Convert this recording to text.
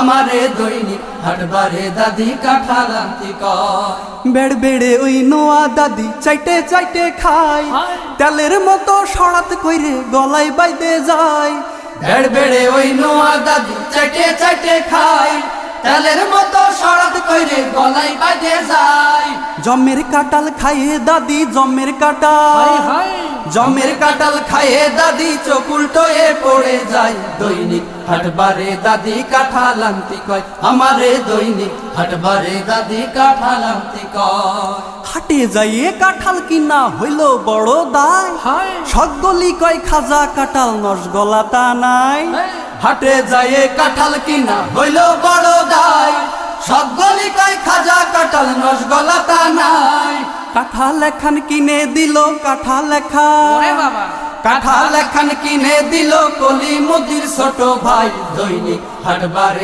আমারে দৈনিক হাটবারে দাদি কাঁঠাল আনতি কয়। বেড় বেড়ে ওই নোয়া দাদি চাইটে চাইটে খায়, তেলের মতো সরাত কইরে গলায় বাইদে যায়। বেড় বেড়ে ওই নোয়া দাদি চাইটে চাইটে খায়, তেলের মতো সরাত কইরে গলায় বাইদে যায়। জমের কাঁঠাল খাইয়ে দাদি জমের কাঁঠাল, জমের কাঁঠাল খাইয়ে দাদি চোখ উল্টোয়ে পড়ে যায়। দৈনিক হাটবারে দাদি কাঁঠাল আনতি কয়, আমারে দৈনিক হাটবারে দাদি কাঁঠাল আনতি কয়। হাটে যাইয়ে কাঁঠাল কিনা হইল বড় দায়, সকলি কয় খাজা কাঁঠাল নসগলা তা নাই। হাটে যাইয়ে কাঁঠাল কিনা হইল বড় দায়, সকলি কয় খাজা কাঁঠাল রসগোল্লা তা নাই। কাঁঠাল এখান কিনে দিল কাঁঠাল এখা, কাঁঠাল এখান কিনে দিল কলি মুদির ছোট ভাই। দৈনিক হাটবারে